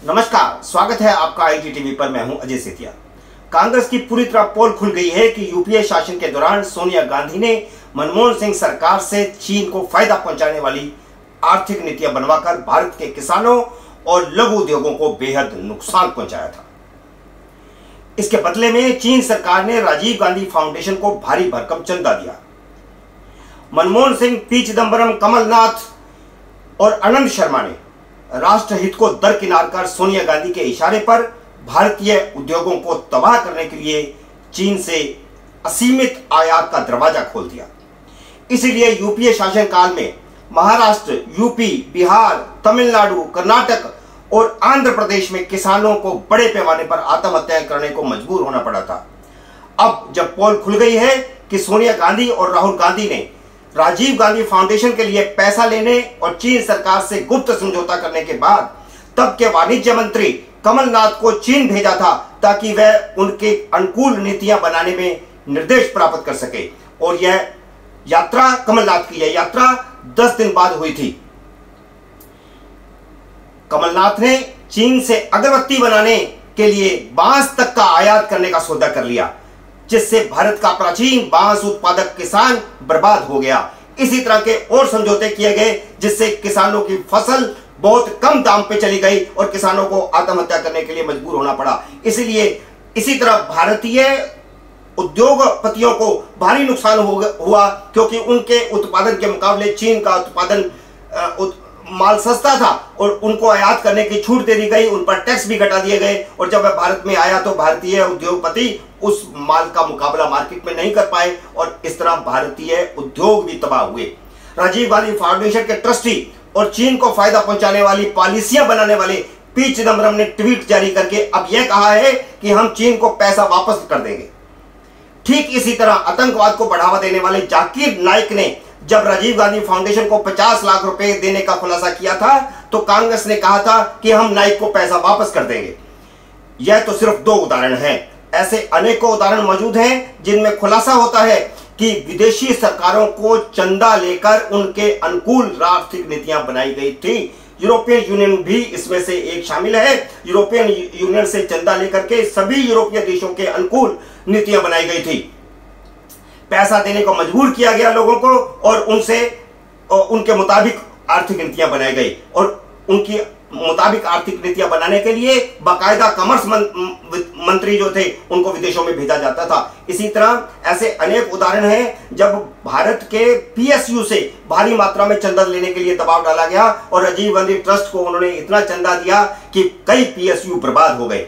नमस्कार, स्वागत है आपका आईजीटीवी पर। मैं हूं अजय सेतिया। कांग्रेस की पूरी तरह पोल खुल गई है कि यूपीए शासन के दौरान सोनिया गांधी ने मनमोहन सिंह सरकार से चीन को फायदा पहुंचाने वाली आर्थिक नीतियां बनवाकर भारत के किसानों और लघु उद्योगों को बेहद नुकसान पहुंचाया था। इसके बदले में चीन सरकार ने राजीव गांधी फाउंडेशन को भारी भरकम चंदा दिया। मनमोहन सिंह, पी चिदंबरम, कमलनाथ और आनंद शर्मा ने राष्ट्रहित को दरकिनार कर सोनिया गांधी के इशारे पर भारतीय उद्योगों को तबाह करने के लिए चीन से असीमित आयात का दरवाजा खोल दिया। इसीलिए यूपीए शासनकाल में महाराष्ट्र, यूपी, बिहार, तमिलनाडु, कर्नाटक और आंध्र प्रदेश में किसानों को बड़े पैमाने पर आत्महत्या करने को मजबूर होना पड़ा था। अब जब पोल खुल गई है कि सोनिया गांधी और राहुल गांधी ने राजीव गांधी फाउंडेशन के लिए पैसा लेने और चीन सरकार से गुप्त समझौता करने के बाद तब के वाणिज्य मंत्री कमलनाथ को चीन भेजा था ताकि वह उनके अनुकूल नीतियां बनाने में निर्देश प्राप्त कर सके। और यह यात्रा, कमलनाथ की यह यात्रा 10 दिन बाद हुई थी। कमलनाथ ने चीन से अगरबत्ती बनाने के लिए बांस तक का आयात करने का सौदा कर लिया, जिससे भारत का प्राचीन बांस उत्पादक किसान बर्बाद हो गया। इसी तरह के और समझौते किए गए जिससे किसानों की फसल बहुत कम दाम पे चली गई और किसानों को आत्महत्या करने के लिए मजबूर होना पड़ा। इसलिए इसी तरह भारतीय उद्योगपतियों को भारी नुकसान हुआ क्योंकि उनके उत्पादन के मुकाबले चीन का उत्पादन माल सस्ता था और उनको आयात करने की छूट दे दी गई, उन पर टैक्स भी घटा दिए गए और जब वह भारत में आया तो भारतीय उद्योगपति उस माल का मुकाबला मार्केट में नहीं कर पाए और इस तरह भारतीय उद्योग भी तबाह हुए। राजीव गांधी फाउंडेशन के ट्रस्टी और चीन को फायदा पहुंचाने वाली पॉलिसियां बनाने वाले पी चिदंबरम ने ट्वीट जारी करके अब यह कहा है कि हम चीन को पैसा वापस कर देंगे। ठीक इसी तरह आतंकवाद को बढ़ावा देने वाले जाकिर नाइक ने जब राजीव गांधी फाउंडेशन को 50 लाख रुपए देने का खुलासा किया था तो कांग्रेस ने कहा था कि हम नाइक को पैसा वापस कर देंगे। यह तो सिर्फ 2 उदाहरण हैं। ऐसे अनेकों उदाहरण मौजूद हैं जिनमें खुलासा होता है कि विदेशी सरकारों को चंदा लेकर उनके अनुकूल आर्थिक नीतियां बनाई गई थी। यूरोपियन यूनियन भी इसमें से एक शामिल है। यूरोपियन यूनियन से चंदा लेकर के सभी यूरोपीय देशों के अनुकूल नीतियां बनाई गई थी। पैसा देने को मजबूर किया गया लोगों को और उनके मुताबिक आर्थिक नीतियां बनाई गई और उनकी मुताबिक आर्थिक नीतियां बनाने के लिए बाकायदा कॉमर्स मंत्री जो थे उनको विदेशों में भेजा जाता था। इसी तरह ऐसे अनेक उदाहरण हैं जब भारत के पीएसयू से भारी मात्रा में चंदा लेने के लिए दबाव डाला गया और राजीव गांधी ट्रस्ट को उन्होंने इतना चंदा दिया कि कई पीएसयू बर्बाद हो गए।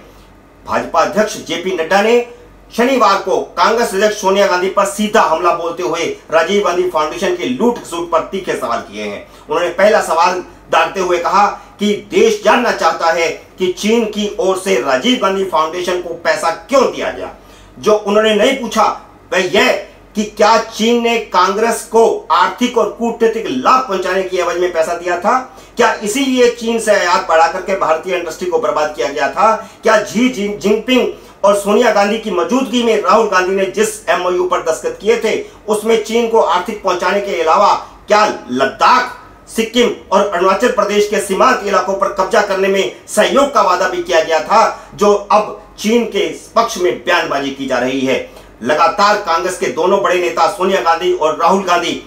भाजपा अध्यक्ष जेपी नड्डा ने शनिवार को कांग्रेस अध्यक्ष सोनिया गांधी पर सीधा हमला बोलते हुए राजीव गांधी फाउंडेशन की लूट खसूट पर तीखे सवाल किए हैं। उन्होंने पहला सवाल दागते हुए कहा कि देश जानना चाहता है कि चीन की ओर से राजीव गांधी फाउंडेशन को पैसा क्यों दिया गया। जो उन्होंने नहीं पूछा वह यह कि क्या चीन ने कांग्रेस को आर्थिक और कूटनीतिक लाभ पहुंचाने की एवज में पैसा दिया था? क्या इसीलिए चीन से आयात बढ़ा करके भारतीय इंडस्ट्री को बर्बाद किया गया था? क्या जी जिनपिंग और सोनिया गांधी की मौजूदगी में राहुल गांधी ने जिस एमओयू पर दस्तखत किए थे उसमें चीन को आर्थिक पहुंचाने के अलावा क्या लद्दाख, सिक्किम और अरुणाचल प्रदेश के सीमांत इलाकों पर कब्जा करने में सहयोग का वादा भी किया गया था, जो अब चीन के पक्ष में बयानबाजी की जा रही है। लगातार कांग्रेस के दोनों बड़े नेता सोनिया गांधी और राहुल गांधी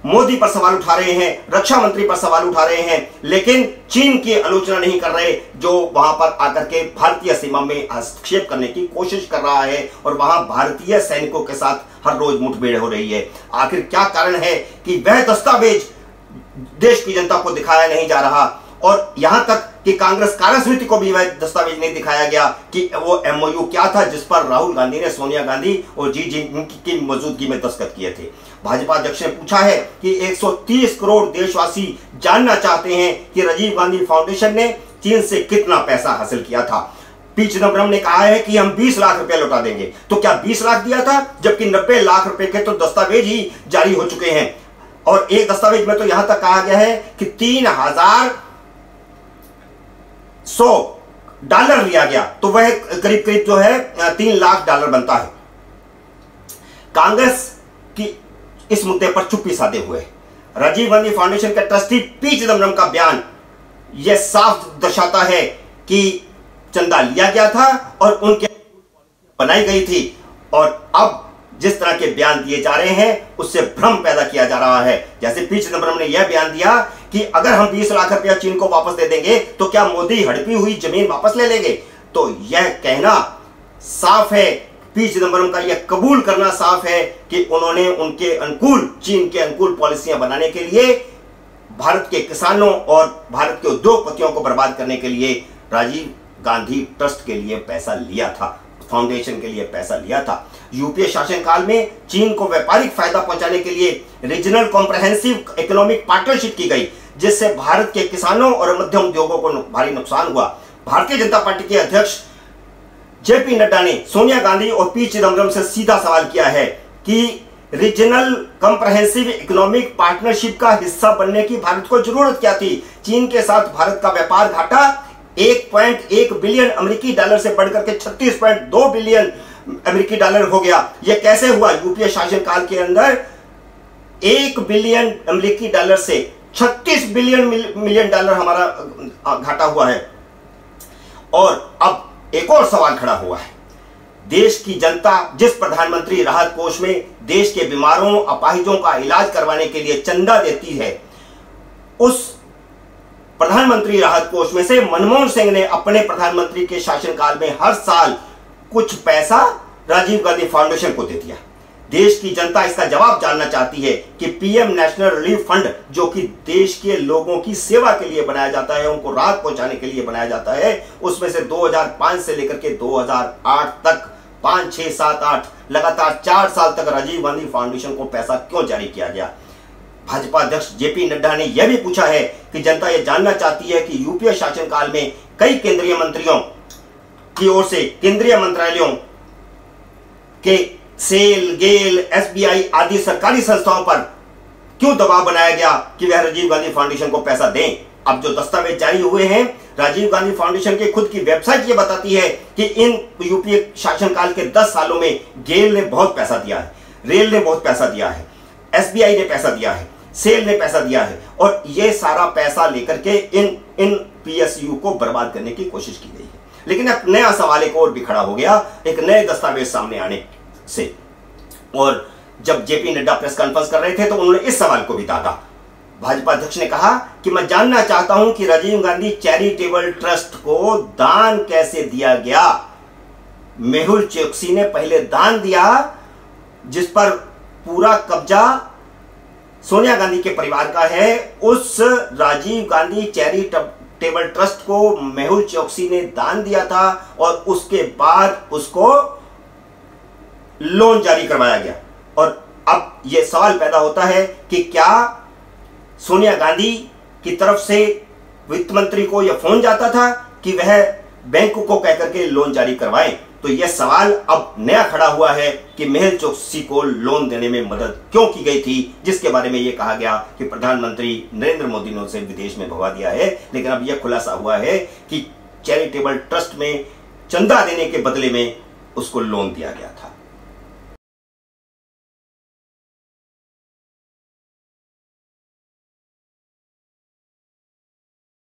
मोदी पर सवाल उठा रहे हैं, रक्षा मंत्री पर सवाल उठा रहे हैं, लेकिन चीन की आलोचना नहीं कर रहे जो वहां पर आकर के भारतीय सीमा में हस्तक्षेप करने की कोशिश कर रहा है और वहां भारतीय सैनिकों के साथ हर रोज मुठभेड़ हो रही है। आखिर क्या कारण है कि वह दस्तावेज देश की जनता को दिखाया नहीं जा रहा और यहां तक कि कांग्रेस कार्यसमिति को भी वह दस्तावेज नहीं दिखाया गया कि वो एमओयू क्या था जिस पर राहुल गांधी ने सोनिया गांधी और जी जिनपिंग की मौजूदगी में दस्तखत किए थे। भाजपा अध्यक्ष ने पूछा है कि 130 करोड़ देशवासी जानना चाहते हैं कि राजीव गांधी फाउंडेशन ने चीन से कितना पैसा हासिल किया था। पी चिदंबरम ने कहा है कि हम 20 लाख रुपए लौटा देंगे। तो क्या 20 लाख दिया था? जबकि 90 लाख रुपए के तो दस्तावेज ही जारी हो चुके हैं और एक दस्तावेज में तो यहां तक कहा गया है कि 3,100 डॉलर लिया गया, तो वह करीब करीब जो है 3 लाख डॉलर बनता है। कांग्रेस की इस मुद्दे पर चुप्पी साधे हुए राजीव गांधी फाउंडेशन के ट्रस्टी पी चिदंबरम का बयान यह साफ दर्शाता है कि चंदा लिया गया था और उनके बनाई गई थी। और अब जिस तरह के बयान दिए जा रहे हैं उससे भ्रम पैदा किया जा रहा है। जैसे पी चिदंबरम ने यह बयान दिया कि अगर हम 20 लाख रुपया चीन को वापस दे देंगे तो क्या मोदी हड़पी हुई जमीन वापस ले लेंगे। तो यह कहना साफ है, पी चिदंबरम का यह कबूल करना साफ है कि उन्होंने उनके अनुकूल, चीन के अनुकूल पॉलिसियां बनाने के लिए भारत के किसानों और भारत के उद्योगपतियों को बर्बाद करने के लिए राजीव गांधी ट्रस्ट के लिए पैसा लिया था, फाउंडेशन के लिए पैसा लिया था। यूपीए शासनकाल में चीन को व्यापारिक फायदा पहुंचाने के लिए रीजनल कॉम्प्रहेंसिव इकोनॉमिक पार्टनरशिप की गई, जिससे भारत के किसानों और मध्यम उद्योगों को भारी नुकसान हुआ। भारतीय जनता पार्टी के अध्यक्ष जेपी नड्डा ने सोनिया गांधी और पी चिदंबरम से सीधा सवाल किया है कि रीजनल कॉम्प्रहेंसिव इकोनॉमिक पार्टनरशिप का हिस्सा बनने की भारत को जरूरत क्या थी। चीन के साथ भारत का व्यापार घाटा 1.1 बिलियन अमेरिकी डॉलर से बढ़कर के 36.2 बिलियन अमेरिकी डॉलर हो गया। यह कैसे हुआ? यूपीए शासनकाल के अंदर 1 बिलियन अमेरिकी डॉलर से 36 मिलियन डॉलर हमारा घाटा हुआ है। और अब एक और सवाल खड़ा हुआ है, देश की जनता जिस प्रधानमंत्री राहत कोष में देश के बीमारों, अपाहिजों का इलाज करवाने के लिए चंदा देती है, उस प्रधानमंत्री राहत कोष में से मनमोहन सिंह ने अपने प्रधानमंत्री के शासनकाल में हर साल कुछ पैसा राजीव गांधी फाउंडेशन को दे दिया। देश की जनता इसका जवाब जानना चाहती है कि पीएम नेशनल रिलीफ फंड, जो कि देश के लोगों की सेवा के लिए बनाया जाता है, उनको राहत पहुंचाने के लिए बनाया जाता है, उसमें से 2005 से लेकर के 2008 तक 5, 6, 7, 8 लगातार 4 साल तक राजीव गांधी फाउंडेशन को पैसा क्यों जारी किया गया। भाजपा अध्यक्ष जेपी नड्डा ने यह भी पूछा है कि जनता यह जानना चाहती है कि यूपीए शासनकाल में कई केंद्रीय मंत्रियों की ओर से केंद्रीय मंत्रालयों के सेल, गेल, एसबीआई आदि सरकारी संस्थाओं पर क्यों दबाव बनाया गया कि वह राजीव गांधी फाउंडेशन को पैसा दें। अब जो दस्तावेज जारी हुए हैं, राजीव गांधी फाउंडेशन के खुद की वेबसाइट ये बताती है कि इन यूपीए शासनकाल के 10 सालों में गेल ने बहुत पैसा दिया है, रेल ने बहुत पैसा दिया है, एसबीआई ने पैसा दिया है, सेल ने पैसा दिया है, और यह सारा पैसा लेकर के इन पीएसयू को बर्बाद करने की कोशिश की गई है। लेकिन अब नया सवाल एक और भी खड़ा हो गया, एक नए दस्तावेज सामने आने से। और जब जेपी नड्डा प्रेस कॉन्फ्रेंस कर रहे थे तो उन्होंने इस सवाल को भी दागा। भाजपा अध्यक्ष ने कहा कि मैं जानना चाहता हूं कि राजीव गांधी चैरिटेबल ट्रस्ट को दान कैसे दिया गया। मेहुल चोकसी ने पहले दान दिया, जिस पर पूरा कब्जा सोनिया गांधी के परिवार का है। उस राजीव गांधी चैरिटेबल ट्रस्ट को मेहुल चोकसी ने दान दिया था और उसके बाद उसको लोन जारी करवाया गया। और अब यह सवाल पैदा होता है कि क्या सोनिया गांधी की तरफ से वित्त मंत्री को यह फोन जाता था कि वह बैंक को कहकर के लोन जारी करवाएं। तो यह सवाल अब नया खड़ा हुआ है कि मेहुल चोकसी को लोन देने में मदद क्यों की गई थी, जिसके बारे में यह कहा गया कि प्रधानमंत्री नरेंद्र मोदी ने उसे विदेश में भगवा दिया है। लेकिन अब यह खुलासा हुआ है कि चैरिटेबल ट्रस्ट में चंदा देने के बदले में उसको लोन दिया गया था।